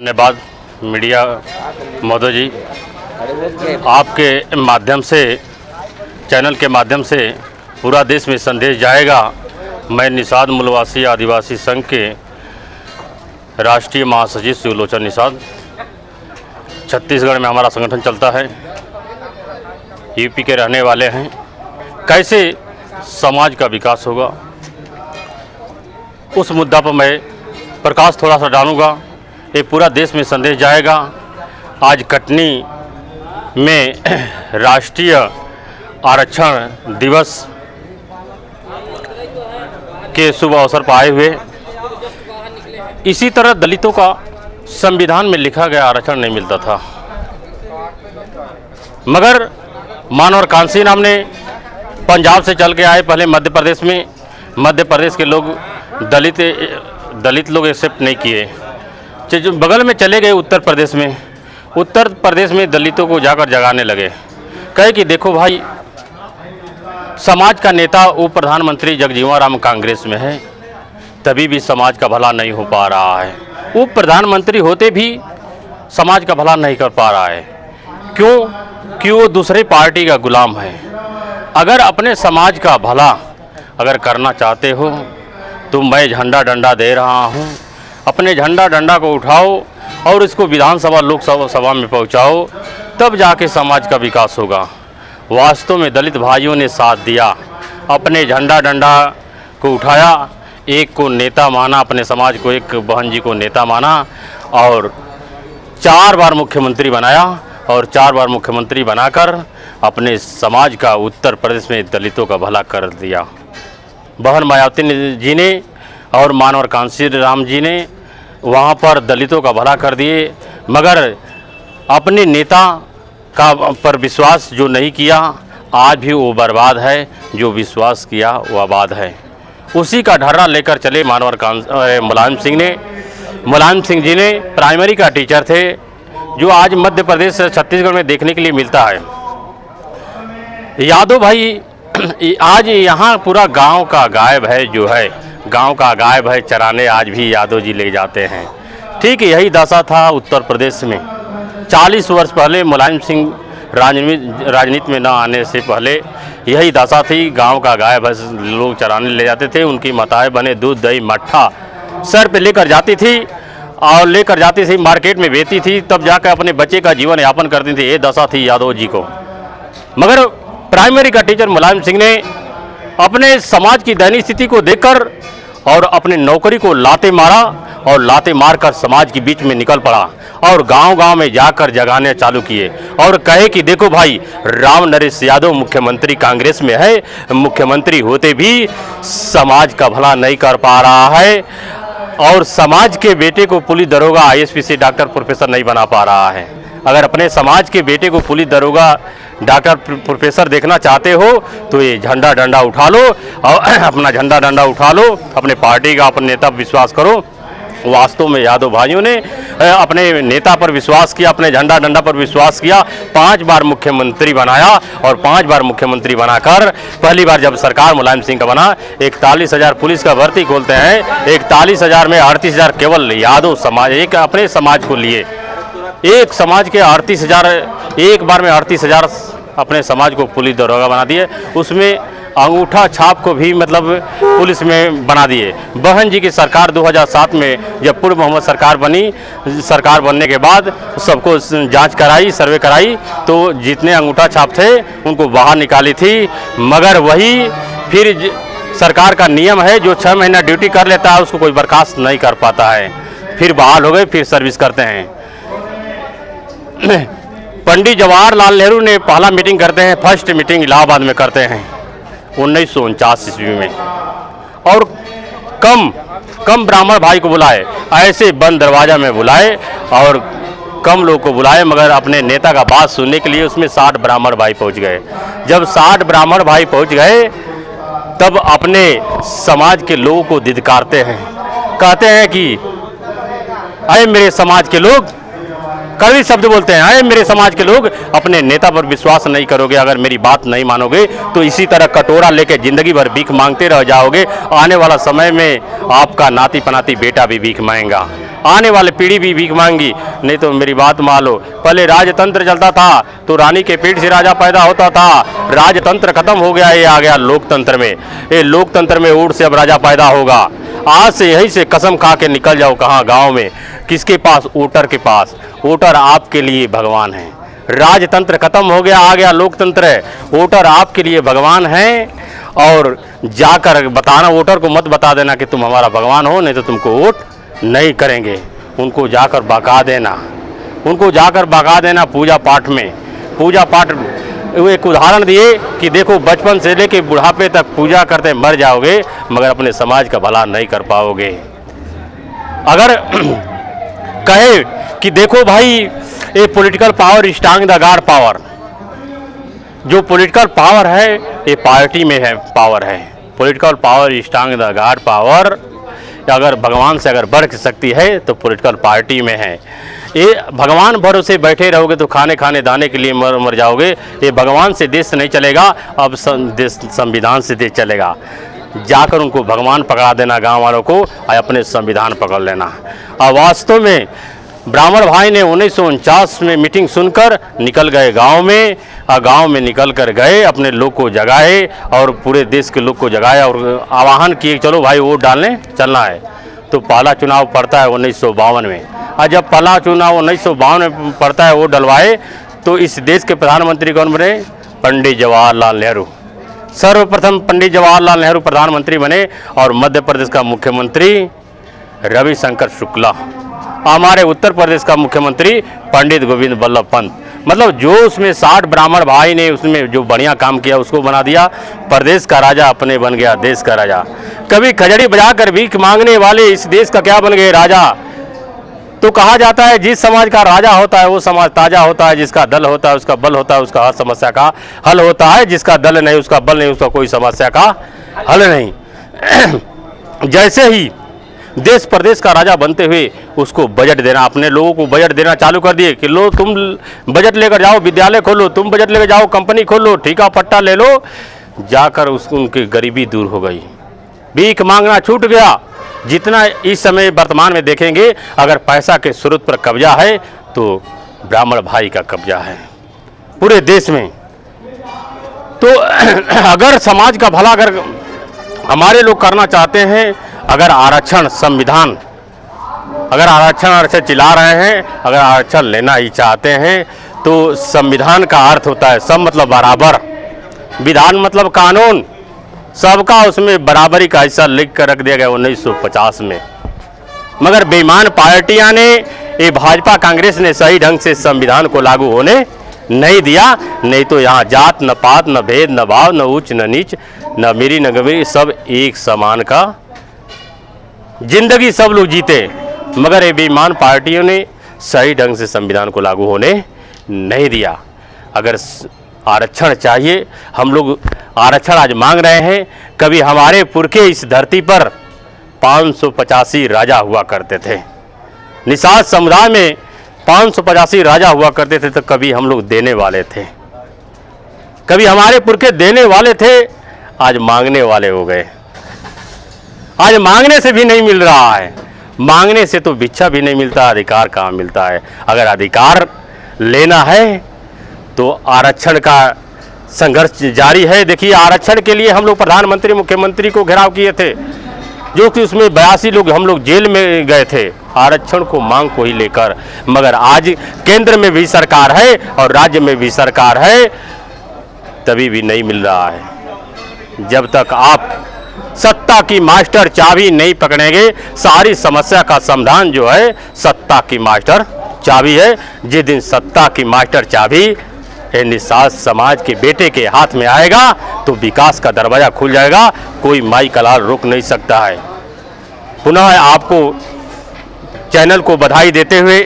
धन्यवाद मीडिया महोदय जी, आपके माध्यम से, चैनल के माध्यम से पूरा देश में संदेश जाएगा। मैं निषाद मूलवासी आदिवासी संघ के राष्ट्रीय महासचिव शिवलोचन निषाद, छत्तीसगढ़ में हमारा संगठन चलता है, यूपी के रहने वाले हैं। कैसे समाज का विकास होगा उस मुद्दा पर मैं प्रकाश थोड़ा सा डालूँगा। ये पूरा देश में संदेश जाएगा। आज कटनी में राष्ट्रीय आरक्षण दिवस के शुभ अवसर पर आए हुए, इसी तरह दलितों का संविधान में लिखा गया आरक्षण नहीं मिलता था, मगर मानवर कांसी नाम ने पंजाब से चल के आए, पहले मध्य प्रदेश में, मध्य प्रदेश के लोग दलित लोग एक्सेप्ट नहीं किए, जो बगल में चले गए उत्तर प्रदेश में, उत्तर प्रदेश में दलितों को जाकर जगाने लगे। कहे कि देखो भाई, समाज का नेता वो प्रधानमंत्री जगजीवन राम कांग्रेस में है, तभी भी समाज का भला नहीं हो पा रहा है। वो प्रधानमंत्री होते भी समाज का भला नहीं कर पा रहा है। क्यों? कि वो दूसरे पार्टी का गुलाम है। अगर अपने समाज का भला अगर करना चाहते हो तो मैं झंडा डंडा दे रहा हूँ, अपने झंडा डंडा को उठाओ और इसको विधानसभा लोकसभा में पहुँचाओ, तब जाके समाज का विकास होगा। वास्तव में दलित भाइयों ने साथ दिया, अपने झंडा डंडा को उठाया, एक को नेता माना, अपने समाज को, एक बहन जी को नेता माना और 4 बार मुख्यमंत्री बनाया और 4 बार मुख्यमंत्री बनाकर अपने समाज का, उत्तर प्रदेश में दलितों का भला कर दिया। बहन मायावती जी ने और मानवर कांसी राम जी ने वहाँ पर दलितों का भला कर दिए, मगर अपने नेता का पर विश्वास जो नहीं किया, आज भी वो बर्बाद है। जो विश्वास किया वो आबाद है। उसी का ढर्रा लेकर चले मुलायम सिंह जी ने, प्राइमरी का टीचर थे, जो आज मध्य प्रदेश छत्तीसगढ़ में देखने के लिए मिलता है। यादव भाई आज यहाँ पूरा गांव का गायब है, जो है गांव का गायब है, चराने आज भी यादव जी ले जाते हैं। ठीक यही दशा था उत्तर प्रदेश में 40 वर्ष पहले, मुलायम सिंह राजनीति में न आने से पहले यही दशा थी। गांव का गायब है, लोग चराने ले जाते थे, उनकी माताएं बने दूध दही मट्ठा सर पे लेकर जाती थी और लेकर जाती थी मार्केट में बेचती थी, तब जाकर अपने बच्चे का जीवन यापन करती थी। ये दशा थी यादव जी को। मगर प्राइमरी का टीचर मुलायम सिंह ने अपने समाज की दयनीय स्थिति को देखकर और अपने नौकरी को लाते मारा और लाते मारकर समाज के बीच में निकल पड़ा और गांव-गांव में जाकर जगाने चालू किए और कहे कि देखो भाई, राम नरेश यादव मुख्यमंत्री कांग्रेस में है, मुख्यमंत्री होते भी समाज का भला नहीं कर पा रहा है और समाज के बेटे को पुलिस दरोगा, आईएएस डॉक्टर प्रोफेसर नहीं बना पा रहा है। अगर अपने समाज के बेटे को पुलिस दरोगा, डॉक्टर प्रोफेसर देखना चाहते हो तो ये झंडा डंडा उठा लो और अपना झंडा डंडा उठा लो, अपने पार्टी का, अपने नेता पर विश्वास करो। वास्तव में यादव भाइयों ने अपने नेता पर विश्वास किया, अपने झंडा डंडा पर विश्वास किया, 5 बार मुख्यमंत्री बनाया और 5 बार मुख्यमंत्री बनाकर पहली बार जब सरकार मुलायम सिंह का बना, 41,000 पुलिस का भर्ती खोलते हैं, 41,000 में 38,000 केवल यादव समाज, एक अपने समाज को लिए, एक समाज के 38,000, एक बार में 38,000 अपने समाज को पुलिस दरोगा बना दिए। उसमें अंगूठा छाप को भी मतलब पुलिस में बना दिए। बहन जी की सरकार 2007 में जब पूर्व मोहम्मद सरकार बनी, सरकार बनने के बाद सबको जांच कराई, सर्वे कराई, तो जितने अंगूठा छाप थे उनको बाहर निकाली थी। मगर वही फिर सरकार का नियम है, जो 6 महीना ड्यूटी कर लेता है उसको कोई बर्खास्त नहीं कर पाता है, फिर बहाल हो गए, फिर सर्विस करते हैं। पंडित जवाहरलाल नेहरू ने पहला मीटिंग करते हैं, फर्स्ट मीटिंग इलाहाबाद में करते हैं 1949 ईस्वी में, और कम ब्राह्मण भाई को बुलाए, ऐसे बंद दरवाजा में बुलाए और कम लोग को बुलाए, मगर अपने नेता का बात सुनने के लिए उसमें 60 ब्राह्मण भाई पहुंच गए। जब 60 ब्राह्मण भाई पहुंच गए तब अपने समाज के लोगों को धिक्कारते हैं, कहते हैं कि अरे मेरे समाज के लोग, कड़वी शब्द बोलते हैं, अरे मेरे समाज के लोग, अपने नेता पर विश्वास नहीं करोगे, अगर मेरी बात नहीं मानोगे तो इसी तरह कटोरा लेके जिंदगी भर भीख मांगते रह जाओगे। आने वाला समय में आपका नाती पनाती बेटा भी भीख मांगेगा। आने वाले पीढ़ी भी भीख मांगी। नहीं तो मेरी बात मान लो, पहले राजतंत्र चलता था तो रानी के पेट से राजा पैदा होता था। राजतंत्र खत्म हो गया, ये आ गया लोकतंत्र में। ये लोकतंत्र में ऊँट से अब राजा पैदा होगा। आज से यहीं से कसम खा के निकल जाओ, कहाँ गाँव में, किसके पास? वोटर के पास। वोटर आपके लिए भगवान है। राजतंत्र खत्म हो गया, आ गया लोकतंत्र है। वोटर आपके लिए भगवान है। और जाकर बताना, वोटर को मत बता देना कि तुम हमारा भगवान हो, नहीं तो तुमको वोट नहीं करेंगे। उनको जाकर बका देना, उनको जाकर बका देना पूजा पाठ में। पूजा पाठ एक उदाहरण दिए कि देखो, बचपन से लेके बुढ़ापे तक पूजा करते मर जाओगे, मगर अपने समाज का भला नहीं कर पाओगे। अगर कहे कि देखो भाई, ये पॉलिटिकल पावर स्ट्रांग द गाड पावर, जो पॉलिटिकल पावर है ये पार्टी में है, पावर है। पॉलिटिकल पावर स्ट्रांग द गाड पावर, अगर भगवान से अगर बढ़ सकती है तो पॉलिटिकल पार्टी में है। ये भगवान भरोसे बैठे रहोगे तो खाने दाने के लिए मर जाओगे। ये भगवान से देश नहीं चलेगा, अब देश संविधान से देश चलेगा। जाकर उनको भगवान पकड़ा देना गांव वालों को, और अपने संविधान पकड़ लेना। अब वास्तव में ब्राह्मण भाई ने 1949 में मीटिंग सुनकर निकल गए गांव में, और गांव में निकल कर गए, अपने लोग को जगाए और पूरे देश के लोग को जगाया और आह्वान किए, चलो भाई वोट डालने चलना है। तो पहला चुनाव पड़ता है 1952 में, और जब पहला चुनाव 1952 में पड़ता है, वोट डलवाए, तो इस देश के प्रधानमंत्री कौन बने? पंडित जवाहरलाल नेहरू। सर्वप्रथम पंडित जवाहरलाल नेहरू प्रधानमंत्री बने, और मध्य प्रदेश का मुख्यमंत्री रविशंकर शुक्ला। हमारे उत्तर प्रदेश का मुख्यमंत्री पंडित गोविंद बल्लभ पंत। मतलब जो उसमें 60 ब्राह्मण भाई ने उसमें जो बढ़िया काम किया उसको बना दिया प्रदेश का राजा, अपने बन गया देश का राजा। कभी खजड़ी बजाकर भीख मांगने वाले इस देश का क्या बन गए? राजा। तो कहा जाता है जिस समाज का राजा होता है वो समाज ताजा होता है, जिसका दल होता है उसका बल होता है, उसका हर समस्या का हल होता है। जिसका दल नहीं, उसका बल नहीं, उसका कोई समस्या का हल नहीं। जैसे ही देश प्रदेश का राजा बनते हुए उसको बजट देना, अपने लोगों को बजट देना चालू कर दिए कि लो तुम बजट लेकर जाओ, विद्यालय खोलो, तुम बजट लेकर जाओ, कंपनी खोलो, ठेका पट्टा ले लो। जाकर उसको उनकी गरीबी दूर हो गई, भीख मांगना छूट गया। जितना इस समय वर्तमान में देखेंगे, अगर पैसा के स्रोत पर कब्जा है तो ब्राह्मण भाई का कब्जा है पूरे देश में। तो अगर समाज का भला अगर हमारे लोग करना चाहते हैं, अगर आरक्षण संविधान, अगर आरक्षण चिल्ला रहे हैं, अगर आरक्षण लेना ही चाहते हैं, तो संविधान का अर्थ होता है सब मतलब बराबर, विधान मतलब कानून, सबका उसमें बराबरी का हिस्सा लिख कर रख दिया गया 1950 में। मगर बेईमान पार्टियां ने, ये भाजपा कांग्रेस ने सही ढंग से संविधान को लागू होने नहीं दिया। नहीं तो यहाँ जात न पात न भेद न भाव न ऊंच न नीच न मेरी न गमेरी, सब एक समान का जिंदगी सब लोग जीते। मगर ये बेईमान पार्टियों ने सही ढंग से संविधान को लागू होने नहीं दिया। अगर आरक्षण चाहिए, हम लोग आरक्षण आज मांग रहे हैं। कभी हमारे पुरखे इस धरती पर 585 राजा हुआ करते थे, निषाद समुदाय में 585 राजा हुआ करते थे। तो कभी हम लोग देने वाले थे, कभी हमारे पुरखे देने वाले थे, आज मांगने वाले हो गए। आज मांगने से भी नहीं मिल रहा है, मांगने से तो भिक्षा भी नहीं मिलता, अधिकार कहाँ मिलता है। अगर अधिकार लेना है तो आरक्षण का संघर्ष जारी है। देखिए, आरक्षण के लिए हम लोग प्रधानमंत्री मुख्यमंत्री को घेराव किए थे, जो कि उसमें 82 लोग हम लोग जेल में गए थे आरक्षण को मांग को ही लेकर। मगर आज केंद्र में भी सरकार है और राज्य में भी सरकार है, तभी भी नहीं मिल रहा है। जब तक आप सत्ता की मास्टर चाबी नहीं पकड़ेंगे, सारी समस्या का समाधान जो है सत्ता की मास्टर चाबी है। जिस दिन सत्ता की मास्टर चाबी निषाद समाज के बेटे के हाथ में आएगा तो विकास का दरवाजा खुल जाएगा, कोई माई का लाल रोक नहीं सकता है। पुनः आपको चैनल को बधाई देते हुए